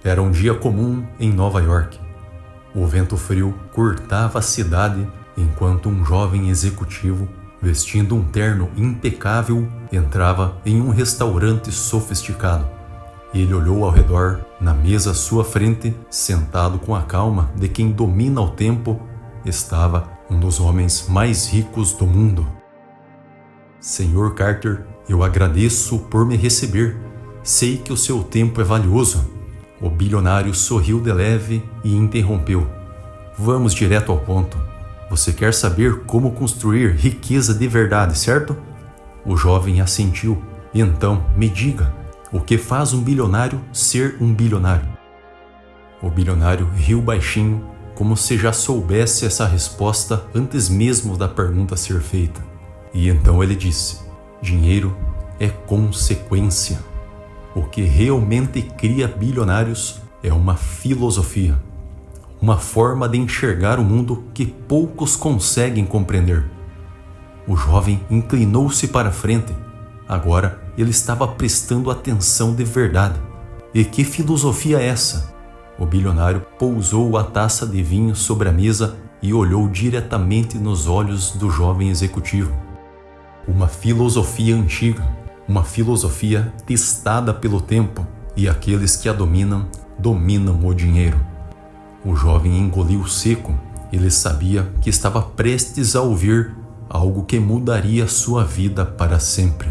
Era um dia comum em Nova York. O vento frio cortava a cidade enquanto um jovem executivo, vestindo um terno impecável, entrava em um restaurante sofisticado. Ele olhou ao redor, na mesa à sua frente, sentado com a calma de quem domina o tempo, estava um dos homens mais ricos do mundo. Senhor Carter, eu agradeço por me receber. Sei que o seu tempo é valioso. O bilionário sorriu de leve e interrompeu. Vamos direto ao ponto. Você quer saber como construir riqueza de verdade, certo? O jovem assentiu. Então, me diga, o que faz um bilionário ser um bilionário? O bilionário riu baixinho, como se já soubesse essa resposta antes mesmo da pergunta ser feita. E então ele disse: dinheiro é consequência. O que realmente cria bilionários é uma filosofia, uma forma de enxergar o mundo que poucos conseguem compreender. O jovem inclinou-se para a frente. Agora ele estava prestando atenção de verdade. E que filosofia é essa? O bilionário pousou a taça de vinho sobre a mesa e olhou diretamente nos olhos do jovem executivo. Uma filosofia antiga, uma filosofia testada pelo tempo, e aqueles que a dominam o dinheiro. O jovem engoliu seco. Ele sabia que estava prestes a ouvir algo que mudaria sua vida para sempre.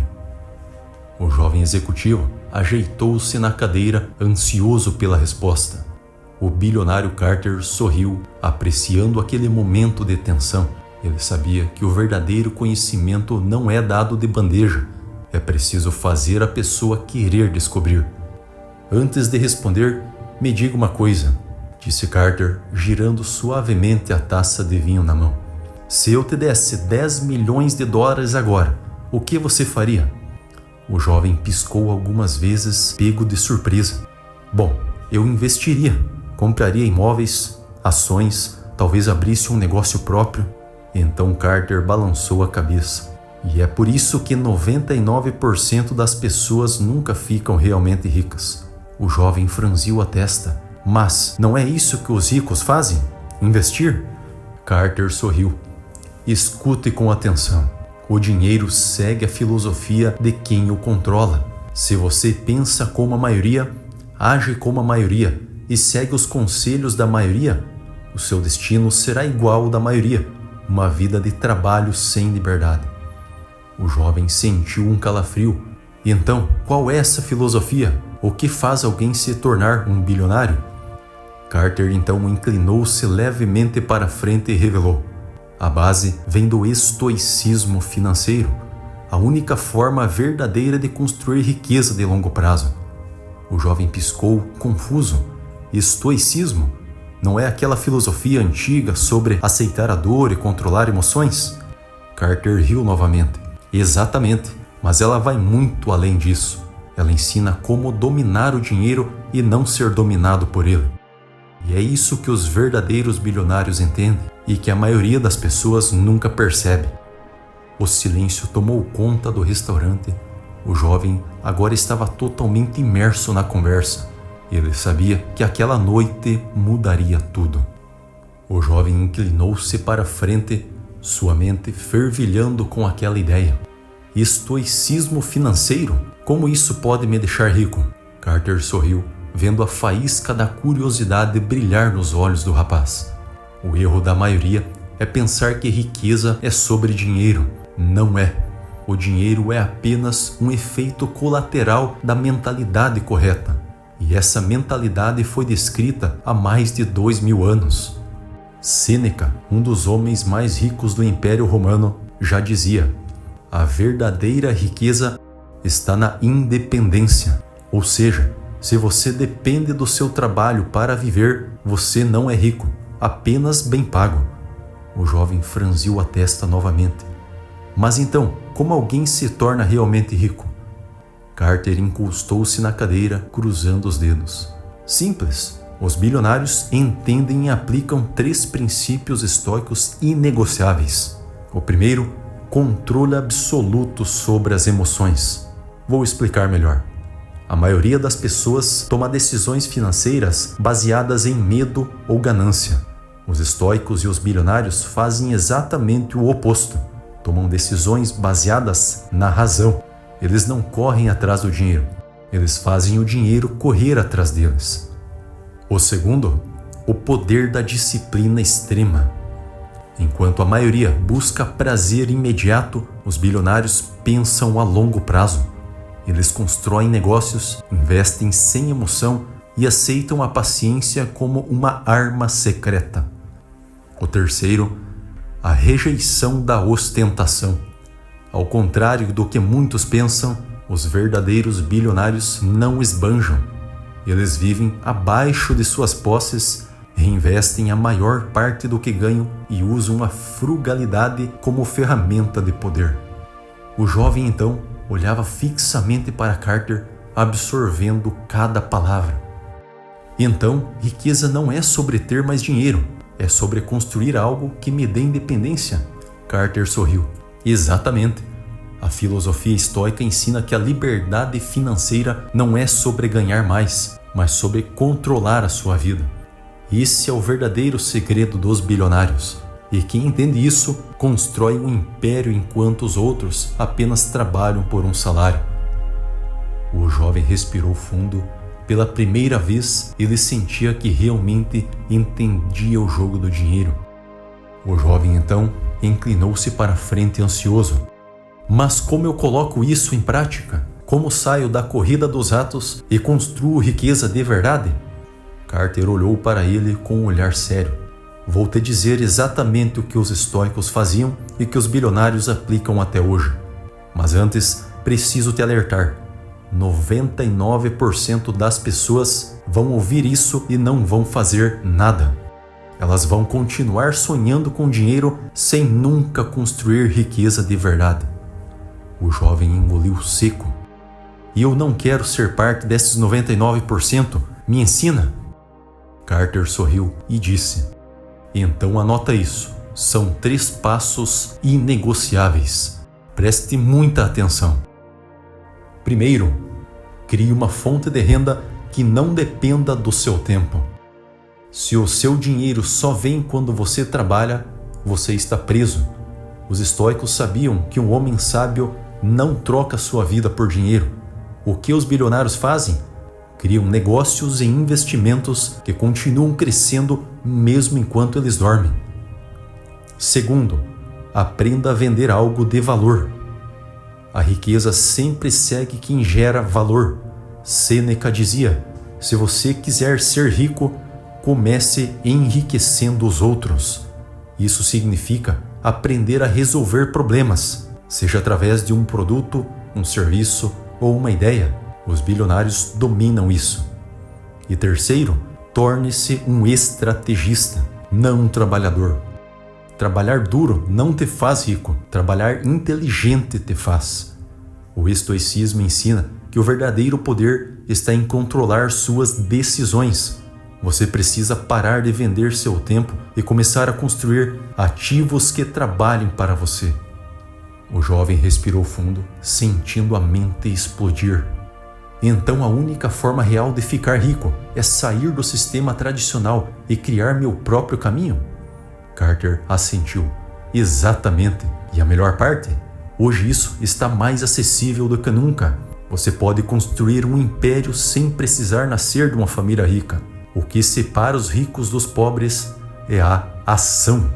O jovem executivo ajeitou-se na cadeira, ansioso pela resposta. O bilionário Carter sorriu, apreciando aquele momento de tensão. Ele sabia que o verdadeiro conhecimento não é dado de bandeja. É preciso fazer a pessoa querer descobrir. Antes de responder, me diga uma coisa, disse Carter, girando suavemente a taça de vinho na mão. Se eu te desse 10 milhões de dólares agora, o que você faria? O jovem piscou algumas vezes, pego de surpresa. Bom, eu investiria, compraria imóveis, ações, talvez abrisse um negócio próprio. Então Carter balançou a cabeça. E é por isso que 99% das pessoas nunca ficam realmente ricas. O jovem franziu a testa. Mas não é isso que os ricos fazem? Investir? Carter sorriu. Escute com atenção. O dinheiro segue a filosofia de quem o controla. Se você pensa como a maioria, age como a maioria e segue os conselhos da maioria, o seu destino será igual ao da maioria. Uma vida de trabalho sem liberdade. O jovem sentiu um calafrio. E então, qual é essa filosofia? O que faz alguém se tornar um bilionário? Carter então inclinou-se levemente para frente e revelou: a base vem do estoicismo financeiro, a única forma verdadeira de construir riqueza de longo prazo. O jovem piscou, confuso. Estoicismo? Não é aquela filosofia antiga sobre aceitar a dor e controlar emoções? Carter riu novamente. Exatamente, mas ela vai muito além disso. Ela ensina como dominar o dinheiro e não ser dominado por ele. E é isso que os verdadeiros bilionários entendem e que a maioria das pessoas nunca percebe. O silêncio tomou conta do restaurante. O jovem agora estava totalmente imerso na conversa. Ele sabia que aquela noite mudaria tudo. O jovem inclinou-se para a frente, sua mente fervilhando com aquela ideia. Estoicismo financeiro? Como isso pode me deixar rico? Carter sorriu, vendo a faísca da curiosidade brilhar nos olhos do rapaz. O erro da maioria é pensar que riqueza é sobre dinheiro. Não é. O dinheiro é apenas um efeito colateral da mentalidade correta. E essa mentalidade foi descrita há mais de 2000 anos. Sêneca, um dos homens mais ricos do Império Romano, já dizia: a verdadeira riqueza está na independência. Ou seja, se você depende do seu trabalho para viver, você não é rico, apenas bem pago. O jovem franziu a testa novamente. Mas então, como alguém se torna realmente rico? Carter encostou-se na cadeira, cruzando os dedos. Simples. Os bilionários entendem e aplicam 3 princípios estoicos inegociáveis. O primeiro, controle absoluto sobre as emoções. Vou explicar melhor. A maioria das pessoas toma decisões financeiras baseadas em medo ou ganância. Os estoicos e os bilionários fazem exatamente o oposto. Tomam decisões baseadas na razão. Eles não correm atrás do dinheiro. Eles fazem o dinheiro correr atrás deles. O segundo, o poder da disciplina extrema. Enquanto a maioria busca prazer imediato, os bilionários pensam a longo prazo. Eles constroem negócios, investem sem emoção e aceitam a paciência como uma arma secreta. O terceiro, a rejeição da ostentação. Ao contrário do que muitos pensam, os verdadeiros bilionários não esbanjam. Eles vivem abaixo de suas posses, reinvestem a maior parte do que ganham e usam a frugalidade como ferramenta de poder. O jovem então olhava fixamente para Carter, absorvendo cada palavra. Então, riqueza não é sobre ter mais dinheiro, é sobre construir algo que me dê independência. Carter sorriu. Exatamente. A filosofia estoica ensina que a liberdade financeira não é sobre ganhar mais, mas sobre controlar a sua vida. Esse é o verdadeiro segredo dos bilionários. E quem entende isso, constrói um império enquanto os outros apenas trabalham por um salário. O jovem respirou fundo. Pela primeira vez, ele sentia que realmente entendia o jogo do dinheiro. O jovem então inclinou-se para a frente ansioso. Mas como eu coloco isso em prática? Como saio da corrida dos ratos e construo riqueza de verdade? Carter olhou para ele com um olhar sério. Vou te dizer exatamente o que os estoicos faziam e que os bilionários aplicam até hoje. Mas antes, preciso te alertar. 99% das pessoas vão ouvir isso e não vão fazer nada. Elas vão continuar sonhando com dinheiro sem nunca construir riqueza de verdade. O jovem engoliu seco. E eu não quero ser parte desses 99%. Me ensina? Carter sorriu e disse: então anota isso. São 3 passos inegociáveis. Preste muita atenção. Primeiro, crie uma fonte de renda que não dependa do seu tempo. Se o seu dinheiro só vem quando você trabalha, você está preso. Os estoicos sabiam que um homem sábio não troca sua vida por dinheiro. O que os bilionários fazem? Criam negócios e investimentos que continuam crescendo mesmo enquanto eles dormem. Segundo, aprenda a vender algo de valor. A riqueza sempre segue quem gera valor. Sêneca dizia: se você quiser ser rico, comece enriquecendo os outros. Isso significa aprender a resolver problemas, seja através de um produto, um serviço ou uma ideia. Os bilionários dominam isso. E terceiro, torne-se um estrategista, não um trabalhador. Trabalhar duro não te faz rico, trabalhar inteligente te faz. O estoicismo ensina que o verdadeiro poder está em controlar suas decisões. Você precisa parar de vender seu tempo e começar a construir ativos que trabalhem para você. O jovem respirou fundo, sentindo a mente explodir. Então a única forma real de ficar rico é sair do sistema tradicional e criar meu próprio caminho? Carter assentiu. Exatamente. E a melhor parte? Hoje isso está mais acessível do que nunca. Você pode construir um império sem precisar nascer de uma família rica. O que separa os ricos dos pobres é a ação.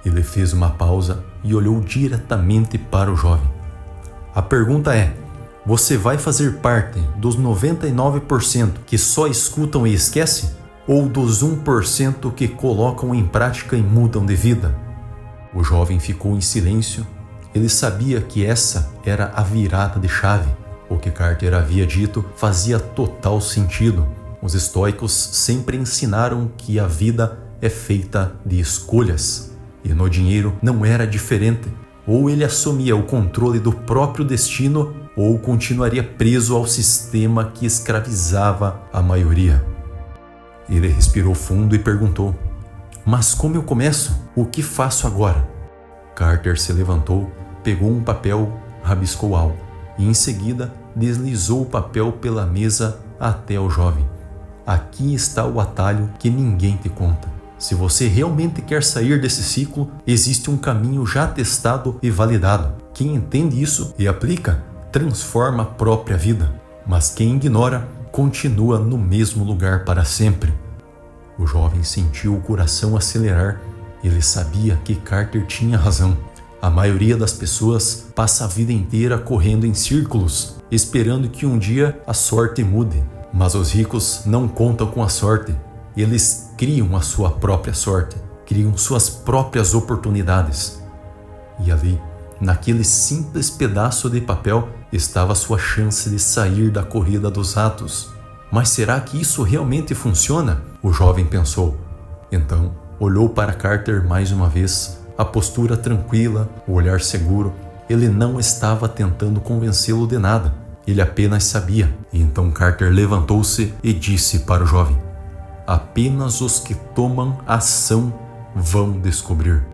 Ele fez uma pausa e olhou diretamente para o jovem. A pergunta é: você vai fazer parte dos 99% que só escutam e esquecem? Ou dos 1% que colocam em prática e mudam de vida? O jovem ficou em silêncio. Ele sabia que essa era a virada de chave. O que Carter havia dito fazia total sentido. Os estoicos sempre ensinaram que a vida é feita de escolhas. E no dinheiro não era diferente. Ou ele assumia o controle do próprio destino, ou continuaria preso ao sistema que escravizava a maioria. Ele respirou fundo e perguntou: mas como eu começo? O que faço agora? Carter se levantou, pegou um papel, rabiscou algo e em seguida deslizou o papel pela mesa até o jovem. Aqui está o atalho que ninguém te conta. Se você realmente quer sair desse ciclo, existe um caminho já testado e validado. Quem entende isso e aplica, transforma a própria vida. Mas quem ignora, continua no mesmo lugar para sempre. O jovem sentiu o coração acelerar. Ele sabia que Carter tinha razão. A maioria das pessoas passa a vida inteira correndo em círculos, esperando que um dia a sorte mude. Mas os ricos não contam com a sorte. Eles criam a sua própria sorte, criam suas próprias oportunidades. E ali, naquele simples pedaço de papel, estava a sua chance de sair da corrida dos ratos. Mas será que isso realmente funciona? O jovem pensou. Então, olhou para Carter mais uma vez, a postura tranquila, o olhar seguro. Ele não estava tentando convencê-lo de nada. Ele apenas sabia. E então Carter levantou-se e disse para o jovem: apenas os que tomam ação vão descobrir.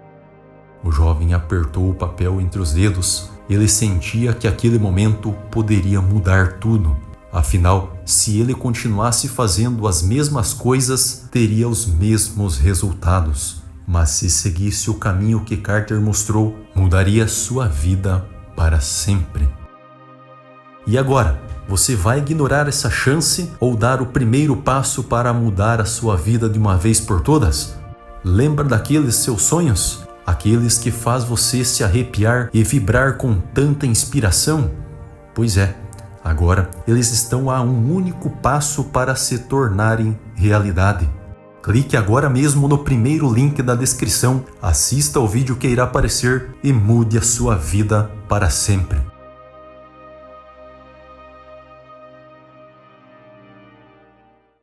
O jovem apertou o papel entre os dedos. Ele sentia que aquele momento poderia mudar tudo. Afinal, se ele continuasse fazendo as mesmas coisas, teria os mesmos resultados. Mas se seguisse o caminho que Carter mostrou, mudaria sua vida para sempre. E agora, você vai ignorar essa chance ou dar o primeiro passo para mudar a sua vida de uma vez por todas? Lembra daqueles seus sonhos? Aqueles que faz você se arrepiar e vibrar com tanta inspiração? Pois é, agora eles estão a um único passo para se tornarem realidade. Clique agora mesmo no primeiro link da descrição, assista ao vídeo que irá aparecer e mude a sua vida para sempre.